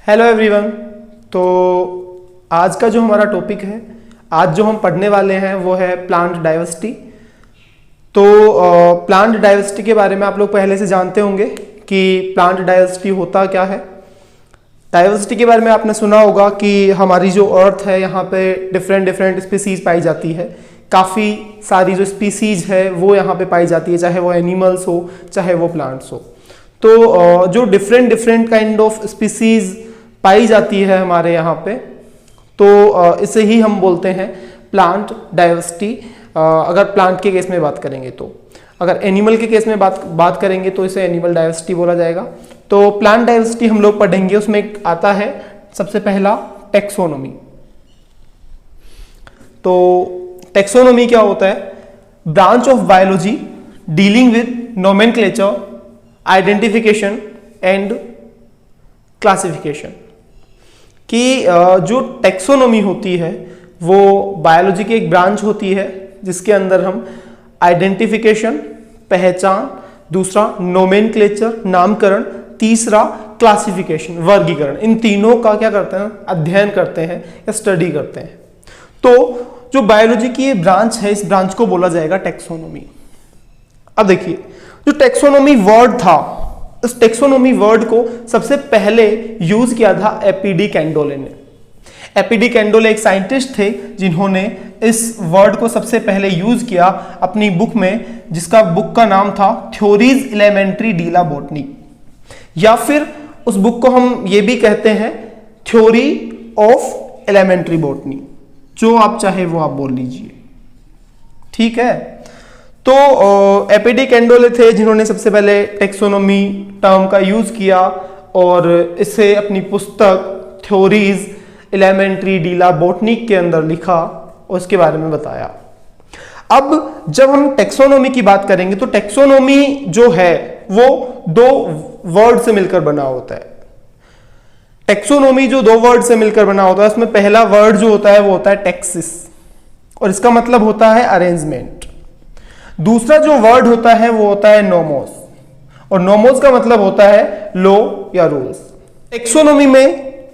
Hello everyone. तो आज का जो हमारा टॉपिक है, आज जो हम पढ़ने वाले हैं वो है प्लांट डाइवर्सिटी। तो प्लांट डाइवर्सिटी के बारे में आप लोग पहले से जानते होंगे कि प्लांट डाइवर्सिटी होता क्या है। डाइवर्सिटी के बारे में आपने सुना होगा कि हमारी जो अर्थ है यहाँ पे डिफरेंट स्पीसीज पाई जाती है। काफ़ी सारी जो स्पीसीज है वो यहाँ पे पाई जाती है, चाहे वो एनिमल्स हो चाहे वो प्लांट्स हो। तो जो डिफरेंट काइंड ऑफ स्पीसीज पाई जाती है हमारे यहाँ पे, तो इसे ही हम बोलते हैं प्लांट डाइवर्सिटी। अगर प्लांट के केस में बात करेंगे तो, अगर एनिमल के केस में बात करेंगे तो इसे एनिमल डाइवर्सिटी बोला जाएगा। तो प्लांट डाइवर्सिटी हम लोग पढ़ेंगे, उसमें एक आता है सबसे पहला टेक्सोनोमी। तो टेक्सोनोमी क्या होता है? Branch of biology dealing with nomenclature, identification and classification. कि जो टेक्सोनोमी होती है वो बायोलॉजी की एक ब्रांच होती है जिसके अंदर हम आइडेंटिफिकेशन पहचान, दूसरा नोमेनक्लेचर नामकरण, तीसरा क्लासिफिकेशन वर्गीकरण, इन तीनों का क्या करते हैं? अध्ययन करते हैं या स्टडी करते हैं। तो जो बायोलॉजी की ये ब्रांच है, इस ब्रांच को बोला जाएगा टेक्सोनोमी। अब देखिए, जो टेक्सोनोमी वर्ड था, इस टेक्सोनोमी वर्ड को सबसे पहले यूज किया था एपीडी कैंडोले ने। एपीडी कैंडोले एक साइंटिस्ट थे जिन्होंने इस वर्ड को सबसे पहले यूज किया अपनी बुक में, जिसका बुक का नाम था थ्योरीज एलिमेंट्री डीला बॉटनी, या फिर उस बुक को हम ये भी कहते हैं थ्योरी ऑफ एलिमेंट्री बॉटनी, जो आप चाहे वो आप बोल लीजिए, ठीक है। तो एपीडी कैंडोले थे जिन्होंने सबसे पहले टेक्सोनोमी टर्म का यूज किया और इसे अपनी पुस्तक थ्योरीज एलिमेंट्री डीला बॉटनिक के अंदर लिखा और उसके बारे में बताया। अब जब हम टेक्सोनोमी की बात करेंगे तो टेक्सोनोमी जो है वो दो वर्ड से मिलकर बना होता है। टेक्सोनोमी जो दो वर्ड से मिलकर बना होता है, उसमें पहला वर्ड जो होता है वो होता है टेक्सिस, और इसका मतलब होता है अरेंजमेंट। दूसरा जो वर्ड होता है वो होता है नोमोस, और नोमोस का मतलब होता है लॉ या रूल्स। टेक्सोनोमी में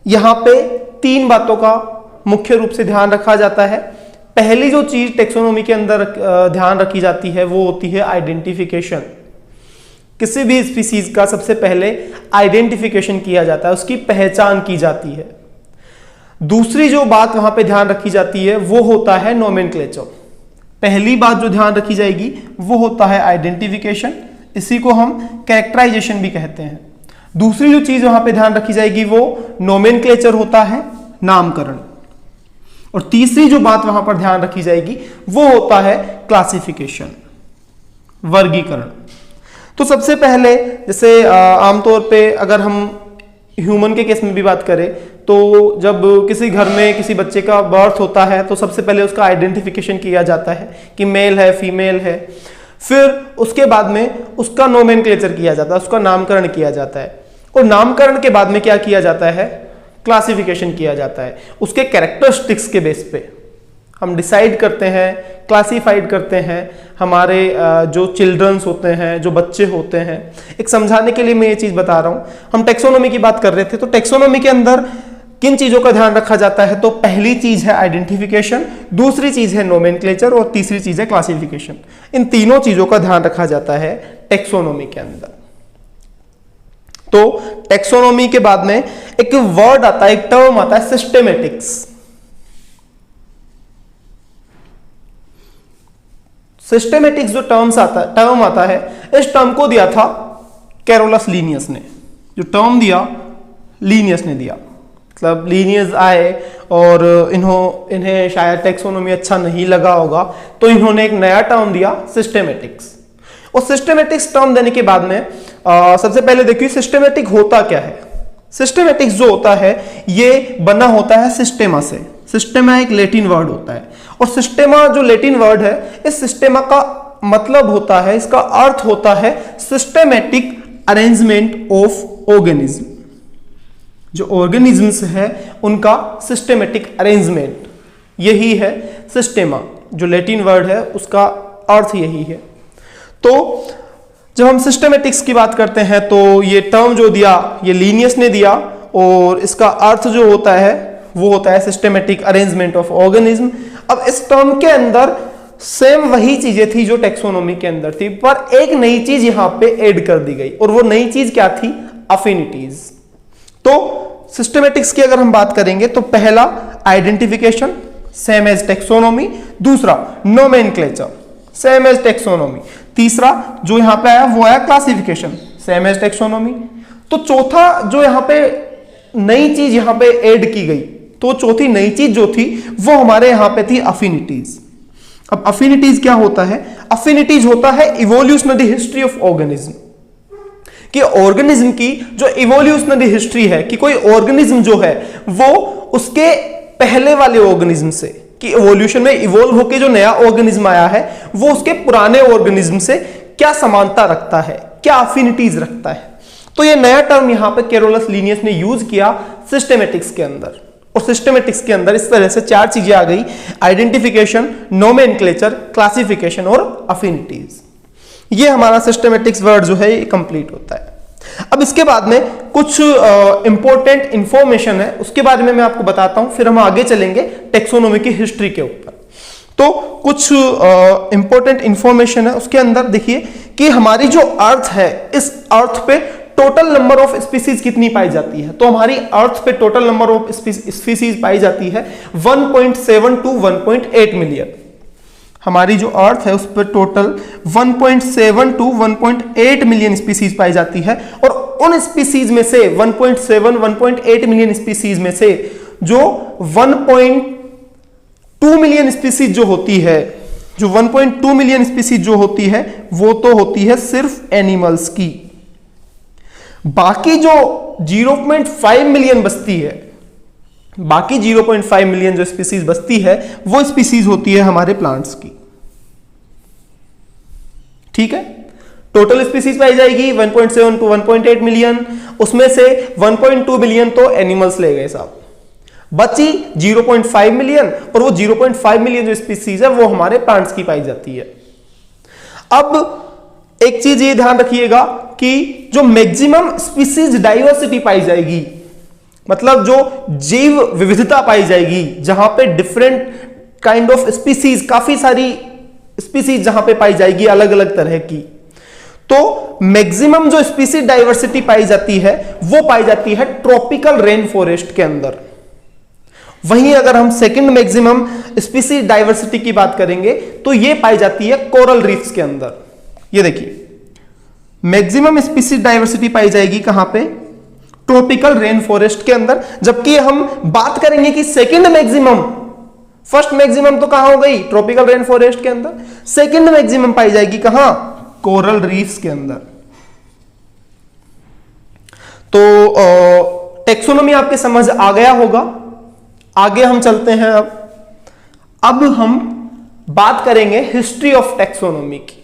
यहां पे तीन बातों का मुख्य रूप से ध्यान रखा जाता है। पहली जो चीज टेक्सोनोमी के अंदर ध्यान रखी जाती है वो होती है आइडेंटिफिकेशन। किसी भी स्पीसीज का सबसे पहले आइडेंटिफिकेशन किया जाता है, उसकी पहचान की जाती है। दूसरी जो बात वहां पे ध्यान रखी जाती है वो होता है नोमेनक्लेचर। पहली बात जो ध्यान रखी जाएगी वो होता है आइडेंटिफिकेशन, इसी को हम कैरेक्टराइजेशन भी कहते हैं। दूसरी जो चीज वहां पे ध्यान रखी जाएगी वो नोमेनक्लेचर होता है, नामकरण। और तीसरी जो बात वहां पर ध्यान रखी जाएगी वो होता है क्लासिफिकेशन, वर्गीकरण। तो सबसे पहले जैसे आमतौर पे अगर हम ह्यूमन के केस में भी बात करें तो जब किसी घर में किसी बच्चे का बर्थ होता है तो सबसे पहले उसका आइडेंटिफिकेशन किया जाता है कि मेल है फीमेल है। फिर उसके बाद में उसका नोमेनक्लेचर किया जाता है, उसका नामकरण किया जाता है, और नामकरण के बाद में क्या किया जाता है? क्लासिफिकेशन किया जाता है। उसके कैरेक्टरिस्टिक्स के बेस पे हम डिसाइड करते हैं, क्लासिफाइड करते हैं हमारे जो चिल्ड्रंस होते हैं, जो बच्चे होते हैं। एक समझाने के लिए मैं ये चीज बता रहा हूं। हम टेक्सोनोमी की बात कर रहे थे, तो टेक्सोनोमी के अंदर किन चीजों का ध्यान रखा जाता है? तो पहली चीज है आइडेंटिफिकेशन, दूसरी चीज है नोमेनक्लेचर और तीसरी चीज है क्लासिफिकेशन। इन तीनों चीजों का ध्यान रखा जाता है टेक्सोनोमी के अंदर। तो टेक्सोनोमी के बाद में एक वर्ड आता है, एक टर्म आता है सिस्टेमेटिक्स। सिस्टेमेटिक्स जो टर्म आता है, इस टर्म को दिया था कैरोलस लीनियस ने। जो टर्म दिया लीनियस ने दिया, मतलब लीनियस आए और इन्हें शायद टेक्सोनोमी अच्छा नहीं लगा होगा, तो इन्होंने एक नया टर्म दिया सिस्टेमेटिक्स। और सिस्टेमेटिक्स टर्म देने के बाद में सबसे पहले देखिए सिस्टेमेटिक होता क्या है। सिस्टेमेटिक्स जो होता है ये बना होता है सिस्टेमा से। सिस्टेमा एक लैटिन वर्ड होता है, और सिस्टेमा जो लैटिन वर्ड है, इस सिस्टेमा का मतलब होता है, इसका अर्थ होता है सिस्टेमेटिक अरेंजमेंट ऑफ ऑर्गेनिज्म। जो ऑर्गेनिजम्स है उनका सिस्टेमेटिक अरेंजमेंट, यही है सिस्टेमा। जो लैटिन वर्ड है उसका अर्थ यही है। तो जब हम सिस्टेमेटिक्स की बात करते हैं तो ये टर्म जो दिया ये लीनियस ने दिया, और इसका अर्थ जो होता है वो होता है सिस्टेमेटिक अरेंजमेंट ऑफ ऑर्गेनिज्म। अब इस टर्म के अंदर सेम वही चीजें थी जो टेक्सोनोमी के अंदर थी, पर एक नई चीज यहां पे ऐड कर दी गई, और वो नई चीज क्या थी? अफिनिटीज। तो सिस्टेमेटिक्स की अगर हम बात करेंगे तो पहला आइडेंटिफिकेशन सेम एज टेक्सोनोमी, दूसरा नोमेनक्लेचर सेम एज टेक्सोनोमी, तीसरा जो यहां पे आया वो आया क्लासिफिकेशन सेम एज टेक्सोनोमी। तो चौथा जो यहां पे नई चीज यहां पे ऐड की गई, तो चौथी नई चीज जो थी वो हमारे यहां पे थी अफिनिटीज। अब अफिनिटीज क्या होता है? अफिनिटीज होता है इवोल्यूशनरी हिस्ट्री ऑफ ऑर्गेनिज्म, कि ऑर्गेनिज्म की जो इवोल्यूशनरी हिस्ट्री है, कि कोई ऑर्गेनिज्म जो है वो उसके पहले वाले ऑर्गेनिज्म से, कि इवोल्यूशन में इवोल्व होकर जो नया ऑर्गेनिज्म आया है वो उसके पुराने ऑर्गेनिज्म से क्या समानता रखता है, क्या अफिनिटीज रखता है। तो ये नया टर्म यहां पे कैरोलस लिनियस ने यूज किया सिस्टेमेटिक्स के अंदर, और सिस्टेमेटिक्स के अंदर इस तरह से चार चीजें आ गई: आइडेंटिफिकेशन, नोमेनक्लेचर, क्लासिफिकेशन और अफिनिटीज। ये हमारा सिस्टेमेटिक्स वर्ड जो है ये कंप्लीट होता है। अब इसके बाद में कुछ इंपॉर्टेंट इंफॉर्मेशन है, उसके बारे में मैं आपको बताता हूं, फिर हम आगे चलेंगे टेक्सोनोमी की हिस्ट्री के ऊपर। तो कुछ इंपॉर्टेंट इंफॉर्मेशन है, उसके अंदर देखिए कि हमारी जो अर्थ है, इस अर्थ पे टोटल नंबर ऑफ स्पीसीज कितनी पाई जाती है। तो हमारी अर्थ पे टोटल नंबर ऑफ स्पीसीज पाई जाती है 1.7 to 1.8 मिलियन। हमारी जो अर्थ है उस पर टोटल 1.7 to 1.8 मिलियन स्पीसीज पाई जाती है, और उन स्पीसीज में से 1.7 1.8 मिलियन स्पीसीज में से जो 1.2 मिलियन स्पीसीज जो होती है, जो 1.2 मिलियन स्पीसीज जो होती है वो तो होती है सिर्फ एनिमल्स की। बाकी जो 0.5 मिलियन बचती है, बाकी 0.5 मिलियन जो स्पीसीज बचती है वो स्पीसीज होती है हमारे प्लांट्स की। ठीक है, टोटल स्पीसीज पाई जाएगी 1.7 to 1.8 मिलियन, उसमें से 1.2 मिलियन तो एनिमल्स ले गए साहब, बची 0.5 मिलियन, और वो 0.5 मिलियन जो स्पीसीज है वो हमारे प्लांट्स की पाई जाती है। अब एक चीज ये ध्यान रखिएगा कि जो मैक्सिमम स्पीसीज डाइवर्सिटी पाई जाएगी, मतलब जो जैव विविधता पाई जाएगी, जहां पे डिफरेंट काइंड ऑफ स्पीसीज, काफी सारी स्पीसीज जहां पे पाई जाएगी अलग अलग तरह की, तो मैक्सिमम जो स्पीसीज डाइवर्सिटी पाई जाती है वो पाई जाती है ट्रॉपिकल रेन फॉरेस्ट के अंदर। वहीं अगर हम सेकंड मैक्सिमम स्पीसीज डाइवर्सिटी की बात करेंगे तो ये पाई जाती है कोरल रीफ्स के अंदर। ये देखिए, मैक्सिमम स्पीसीज डाइवर्सिटी पाई जाएगी कहां पे? ट्रॉपिकल रेन फॉरेस्ट के अंदर। जबकि हम बात करेंगे कि सेकंड मैक्सिमम, फर्स्ट मैक्सिमम तो कहां हो गई? ट्रॉपिकल रेन फॉरेस्ट के अंदर। सेकंड मैक्सिमम पाई जाएगी कहां? कोरल रीफ्स के अंदर। तो टेक्सोनोमी आपके समझ आ गया होगा। आगे हम चलते हैं। अब हम बात करेंगे हिस्ट्री ऑफ टेक्सोनोमी की।